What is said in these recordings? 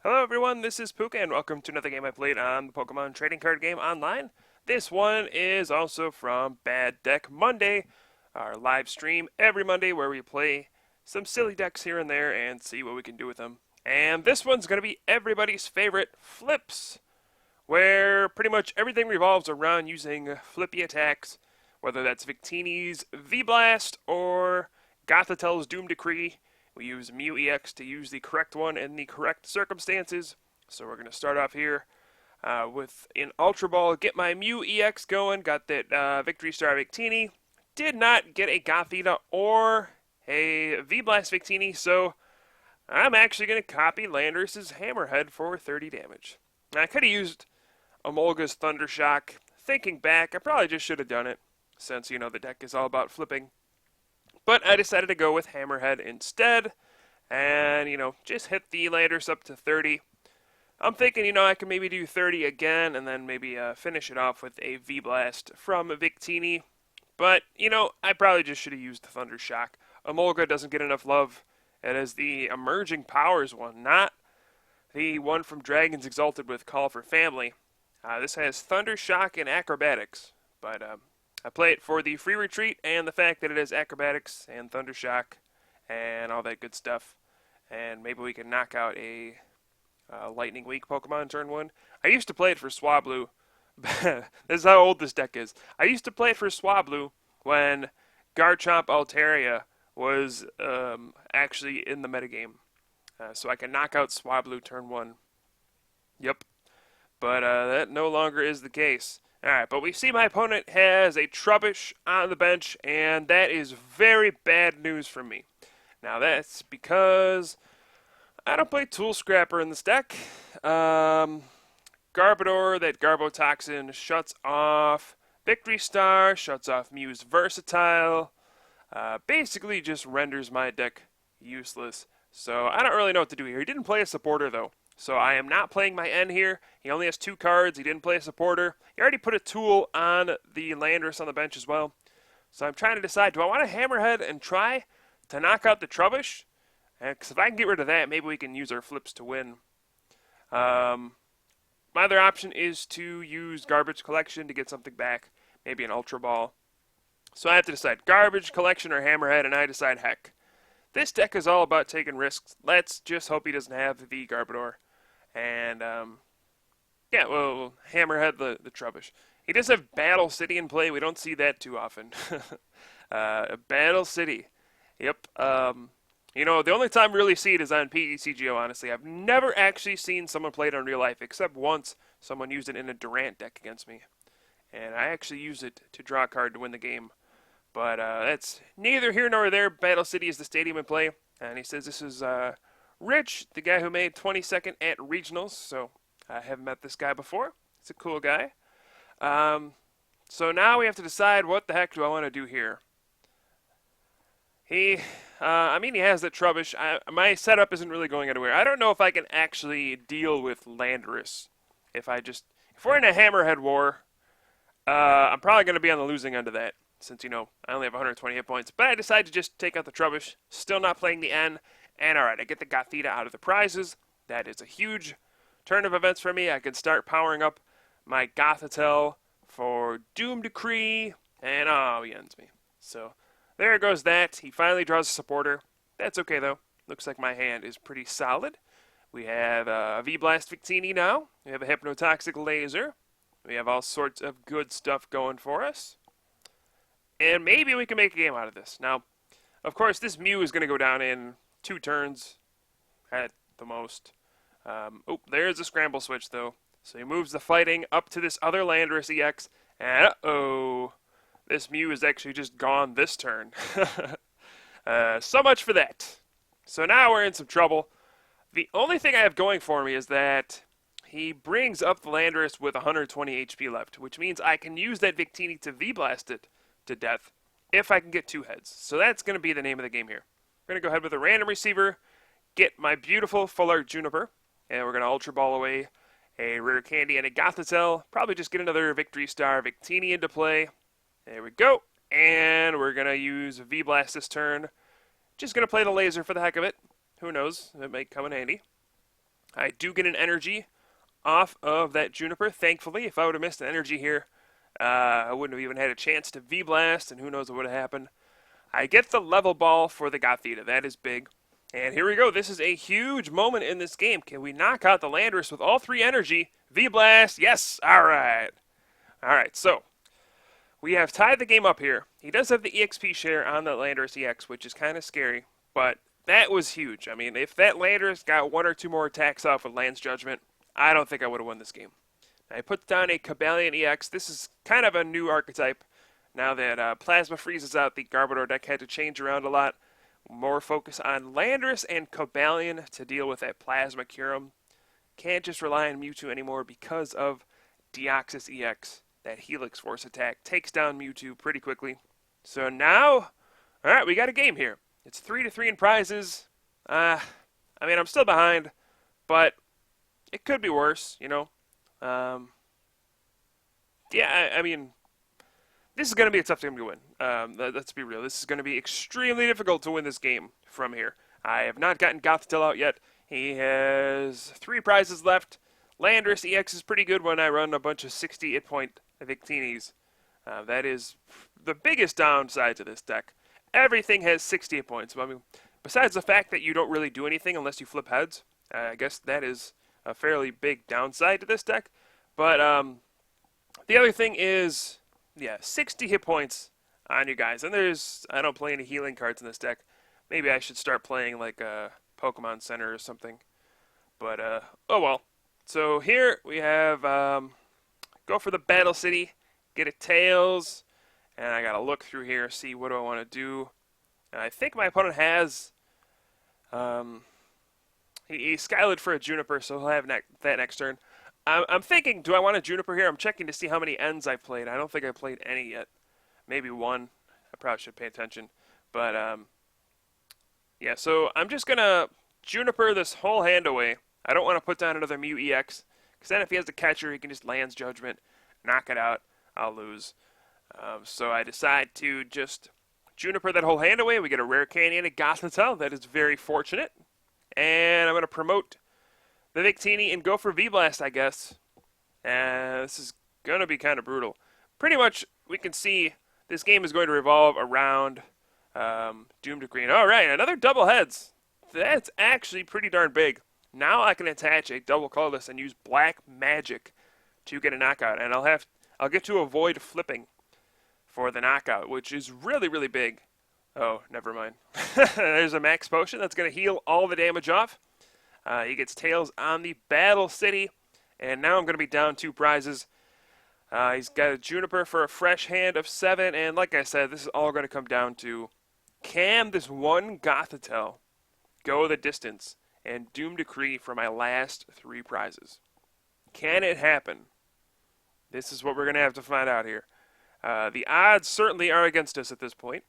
Hello everyone, this is Pooka and welcome to another game I played on the Pokemon Trading Card Game Online. This one is also from Bad Deck Monday, our live stream every Monday where we play some silly decks here and there and see what we can do with them. And this one's going to be everybody's favorite, Flipz, where pretty much everything revolves around using flippy attacks, whether that's Victini's V-Blast or Gothitel's Doom Decree. We use Mew EX to use the correct one in the correct circumstances. So we're going to start off here with an Ultra Ball, get my Mew EX going, got that Victory Star Victini. Did not get a Gothita or a V-Blast Victini, so I'm actually going to copy Landorus' Hammerhead for 30 damage. Now, I could have used Emolga's Thunder Shock. Thinking back, I probably just should have done it, since, the deck is all about flipping. But I decided to go with Hammerhead instead, and, just hit the Landorus up to 30. I'm thinking, I can maybe do 30 again, and then maybe finish it off with a V-Blast from Victini. But, I probably just should have used the Thunder Shock. Emolga doesn't get enough love. It is the Emerging Powers one, not the one from Dragons Exalted with Call for Family. This has Thunder Shock and Acrobatics, but I play it for the free retreat and the fact that it has Acrobatics and Thunder Shock and all that good stuff. And maybe we can knock out a Lightning Weak Pokemon turn 1. I used to play it for Swablu. This is how old this deck is. I used to play it for Swablu when Garchomp Altaria was actually in the metagame. So I can knock out Swablu turn 1. Yep. But that no longer is the case. Alright, but we see my opponent has a Trubbish on the bench, and that is very bad news for me. Now that's because I don't play Tool Scrapper in this deck. Garbodor, that Garbotoxin shuts off Victory Star, shuts off Mew's Versatile, basically just renders my deck useless. So I don't really know what to do here. He didn't play a supporter though. So I am not playing my N here. He only has 2 cards. He didn't play a supporter. He already put a tool on the Landorus on the bench as well. So I'm trying to decide, do I want to Hammerhead and try to knock out the Trubbish? Because if I can get rid of that, maybe we can use our Flipz to win. My other option is to use Garbage Collection to get something back. Maybe an Ultra Ball. So I have to decide Garbage Collection or Hammerhead, and I decide heck. This deck is all about taking risks. Let's just hope he doesn't have the Garbodor. And, yeah, we'll Hammerhead the Trubbish. He does have Battle City in play. We don't see that too often. Battle City. Yep. The only time we really see it is on PTCGO, honestly. I've never actually seen someone play it in real life, except once someone used it in a Durant deck against me. And I actually used it to draw a card to win the game. But that's neither here nor there. Battle City is the stadium in play. And he says this is Rich, the guy who made 22nd at Regionals. So I haven't met this guy before. He's a cool guy. So now we have to decide what the heck do I want to do here. He has the Trubbish. My setup isn't really going anywhere. I don't know if I can actually deal with Landorus. If we're in a Hammerhead war, I'm probably going to be on the losing end of that. Since, I only have 120 hit points. But I decided to just take out the Trubbish. Still not playing the N. And alright, I get the Gothita out of the prizes. That is a huge turn of events for me. I can start powering up my Gothitelle for Doom Decree. And, he ends me. So, there goes that. He finally draws a supporter. That's okay, though. Looks like my hand is pretty solid. We have a V-Blast Victini now. We have a Hypnotoxic Laser. We have all sorts of good stuff going for us. And maybe we can make a game out of this. Now, of course, this Mew is going to go down in 2 turns at the most. There's a scramble switch, though. So he moves the fighting up to this other Landorus EX. And, uh-oh. This Mew is actually just gone this turn. So much for that. So now we're in some trouble. The only thing I have going for me is that he brings up the Landorus with 120 HP left, which means I can use that Victini to V-Blast it to death if I can get 2 heads. So that's going to be the name of the game here. We're going to go ahead with a random receiver, get my beautiful Full Art Juniper, and we're going to Ultra Ball away a Rare Candy and a Gothitelle. Probably just get another Victory Star Victini into play. There we go. And we're going to use V-Blast this turn. Just going to play the laser for the heck of it. Who knows? It might come in handy. I do get an energy off of that Juniper, thankfully. If I would have missed an energy here, I wouldn't have even had a chance to V-Blast, and who knows what would have happened. I get the level ball for the Gothita. That is big. And here we go. This is a huge moment in this game. Can we knock out the Landorus with all 3 energy? V-Blast. Yes. All right. All right. So we have tied the game up here. He does have the EXP share on the Landorus EX, which is kind of scary. But that was huge. I mean, if that Landorus got 1 or 2 more attacks off with Land's Judgment, I don't think I would have won this game. I put down a Cobalion EX. This is kind of a new archetype. Now that Plasma Freeze is out, the Garbodor deck had to change around a lot. More focus on Landorus and Cobalion to deal with that Plasma Curum. Can't just rely on Mewtwo anymore because of Deoxys EX. That Helix Force attack takes down Mewtwo pretty quickly. So now, alright, we got a game here. It's 3-3 in prizes. I mean, I'm still behind, but it could be worse, you know. Yeah, I mean, this is going to be a tough game to win. Let's be real. This is going to be extremely difficult to win this game from here. I have not gotten Gothitelle out yet. He has 3 prizes left. Landorus EX is pretty good when I run a bunch of 60 hit-point Victinis. That is the biggest downside to this deck. Everything has 60 hit points. I mean, besides the fact that you don't really do anything unless you flip heads, I guess that is a fairly big downside to this deck. But the other thing is, yeah, 60 hit points on you guys. And I don't play any healing cards in this deck. Maybe I should start playing like a Pokemon Center or something. But, oh well. So here we have, go for the Battle City, get a Tails, and I gotta look through here, see what do I want to do. And I think my opponent has, he Skylit for a Juniper, so he'll have that next turn. I'm thinking, do I want a Juniper here? I'm checking to see how many ends I played. I don't think I played any yet. Maybe 1. I probably should pay attention. But, yeah, so I'm just gonna Juniper this whole hand away. I don't want to put down another Mew EX, because then if he has the catcher, he can just Land's Judgment, knock it out, I'll lose. So I decide to just Juniper that whole hand away. We get a Rare Candy and a Gothitelle. That is very fortunate. And I'm going to promote the Victini and go for V-Blast, I guess. And this is going to be kind of brutal. Pretty much, we can see this game is going to revolve around Doom to Green. All right, another double heads. That's actually pretty darn big. Now I can attach a double colorless and use Black Magic to get a knockout, and I'll get to avoid flipping for the knockout, which is really, really big. Oh, never mind. There's a max potion that's going to heal all the damage off. He gets Tails on the Battle City, and now I'm going to be down 2 prizes. He's got a Juniper for a fresh hand of 7, and like I said, this is all going to come down to, can this one Gothitelle go the distance and Doom Decree for my last 3 prizes? Can it happen? This is what we're going to have to find out here. The odds certainly are against us at this point.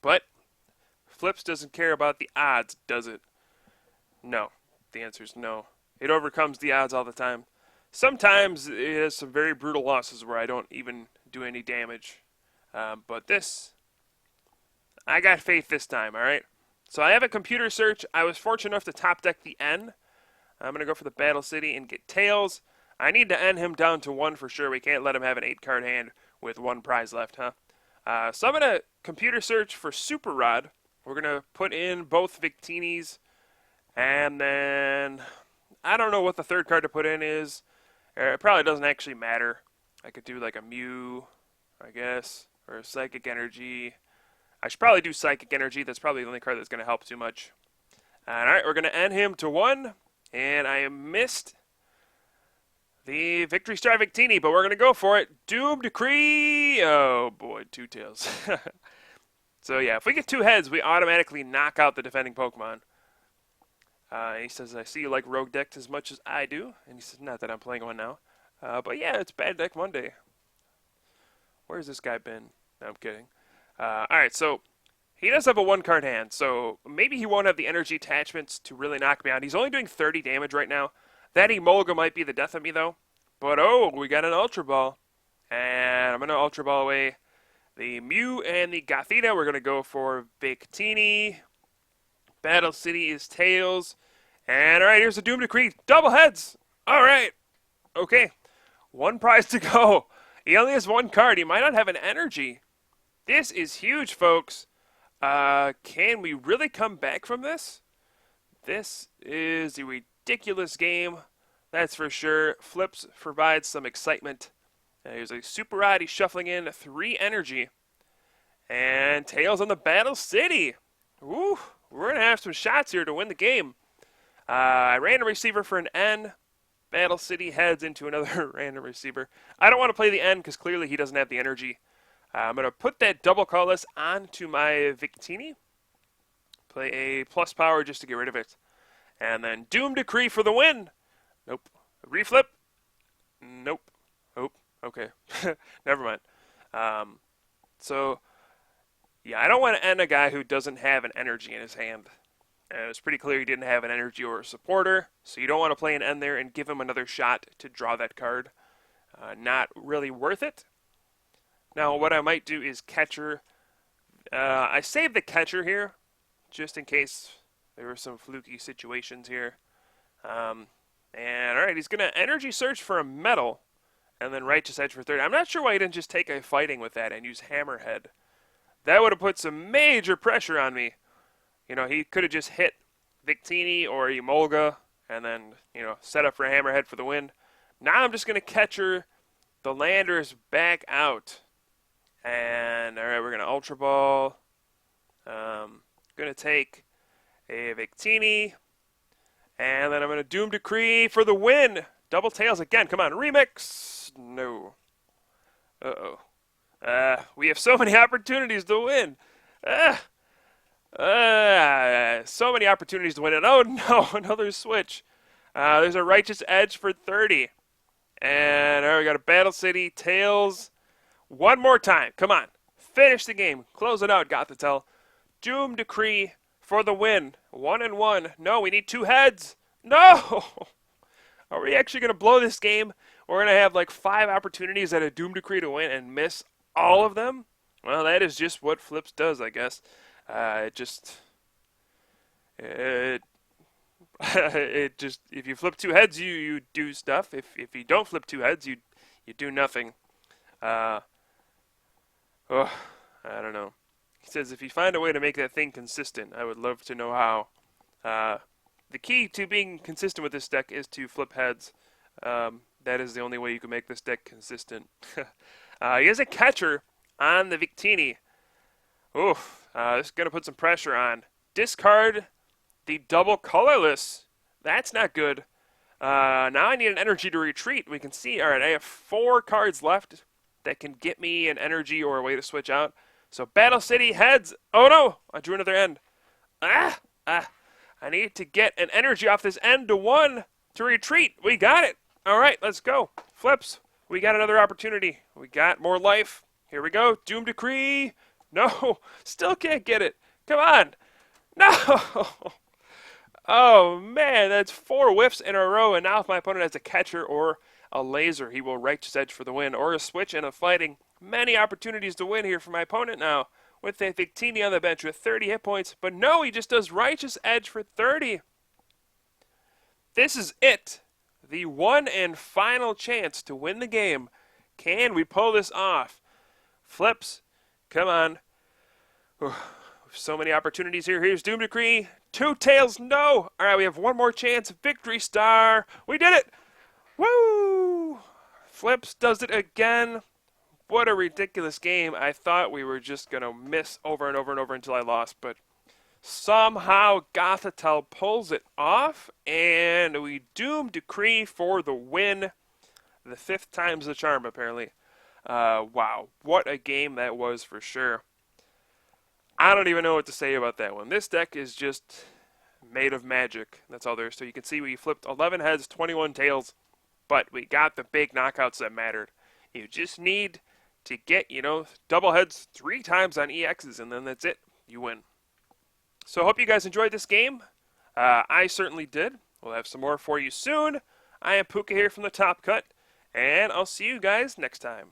But Flipz doesn't care about the odds, does it? No. The answer is no. It overcomes the odds all the time. Sometimes it has some very brutal losses where I don't even do any damage. But this, I got faith this time, alright? So I have a computer search. I was fortunate enough to top deck the N. I'm going to go for the Battle City and get Tails. I need to end him down to 1 for sure. We can't let him have an 8-card hand with 1 prize left, huh? So I'm going to computer search for Super Rod. We're going to put in both Victinis. And then, I don't know what the 3rd card to put in is. It probably doesn't actually matter. I could do like a Mew, I guess, or a Psychic Energy. I should probably do Psychic Energy. That's probably the only card that's going to help too much. Alright, we're going to end him to 1. And I missed the Victory Star Victini, but we're going to go for it. Doom Decree! Oh boy, 2 tails. So yeah, if we get 2 heads, we automatically knock out the defending Pokemon. He says, I see you like Rogue decks as much as I do. And he says, not that I'm playing one now. But yeah, it's Bad Deck Monday. Where's this guy been? No, I'm kidding. Alright, so he does have a 1-card hand, so maybe he won't have the energy attachments to really knock me out. He's only doing 30 damage right now. That Emolga might be the death of me, though. But, oh, we got an Ultra Ball. And I'm going to Ultra Ball away the Mew and the Gothita. We're going to go for Victini. Battle City is Tails. And all right, here's the Doom Decree. Double heads. All right. Okay. One prize to go. He only has one card. He might not have an energy. This is huge, folks. Can we really come back from this? This is a ridiculous game. That's for sure. Flipz provides some excitement. Here's a Super Rod. He's shuffling in 3 energy. And Tails on the Battle City. Ooh, we're going to have some shots here to win the game. Random receiver for an N. Battle City heads into another random receiver. I don't want to play the N because clearly he doesn't have the energy. I'm going to put that double colorless onto my Victini. Play a plus power just to get rid of it. And then Doom Decree for the win. Nope. Reflip. Nope. Oh, okay. Never mind. Yeah, I don't want to end a guy who doesn't have an energy in his hand. It was pretty clear he didn't have an energy or a supporter, so you don't want to play an end there and give him another shot to draw that card. Not really worth it. Now, what I might do is catcher. I saved the catcher here, just in case there were some fluky situations here. And alright, he's going to energy search for a metal, and then righteous edge for 30. I'm not sure why he didn't just take a fighting with that and use hammerhead. That would have put some major pressure on me. You know, he could have just hit Victini or Emolga and then, set up for a hammerhead for the win. Now I'm just going to catcher the Landorus back out. And, alright, we're going to Ultra Ball. Going to take a Victini. And then I'm going to Doom Decree for the win. Double Tails again. Come on, remix. No. Uh-oh. We have so many opportunities to win. So many opportunities to win it. Oh no, another switch. There's a Righteous Edge for 30. And we got a Battle City, Tails. One more time. Come on. Finish the game. Close it out, Gothitell. Doom Decree for the win. 1-1. No, we need 2 heads. No! Are we actually going to blow this game? We're going to have like 5 opportunities at a Doom Decree to win and miss all of them? Well, that is just what Flipz does, I guess. It just if you flip 2 heads, you do stuff. If you don't flip 2 heads, you do nothing. I don't know. He says if you find a way to make that thing consistent, I would love to know how. The key to being consistent with this deck is to flip heads. That is the only way you can make this deck consistent. He has a catcher on the Victini. Oof. This is going to put some pressure on. Discard the double colorless. That's not good. Now I need an energy to retreat. We can see, alright, I have 4 cards left that can get me an energy or a way to switch out. So Battle City heads. Oh no! I drew another end. I need to get an energy off this end to 1 to retreat. We got it. Alright, let's go. Flips. We got another opportunity. We got more life. Here we go. Doom Decree. No. Still can't get it. Come on. No. Oh, man. That's 4 whiffs in a row. And now if my opponent has a catcher or a laser, he will Righteous Edge for the win. Or a switch and a fighting. Many opportunities to win here for my opponent now. With a Victini on the bench with 30 hit points. But no, he just does Righteous Edge for 30. This is it. The one and final chance to win the game. Can we pull this off? Flipz. Come on. So many opportunities here. Here's Doom Decree. 2 Tails. No. All right, we have one more chance. Victory Star. We did it. Woo! Flipz does it again. What a ridiculous game. I thought we were just going to miss over and over and over until I lost, but somehow Gothitell pulls it off, and we Doom Decree for the win. The 5th time's the charm, apparently. Wow, what a game that was for sure. I don't even know what to say about that one. This deck is just made of magic. That's all there is. So you can see we flipped 11 heads, 21 tails, but we got the big knockouts that mattered. You just need to get, double heads 3 times on EXs, and then that's it. You win. So I hope you guys enjoyed this game. I certainly did. We'll have some more for you soon. I am Pooka here from the Top Cut, and I'll see you guys next time.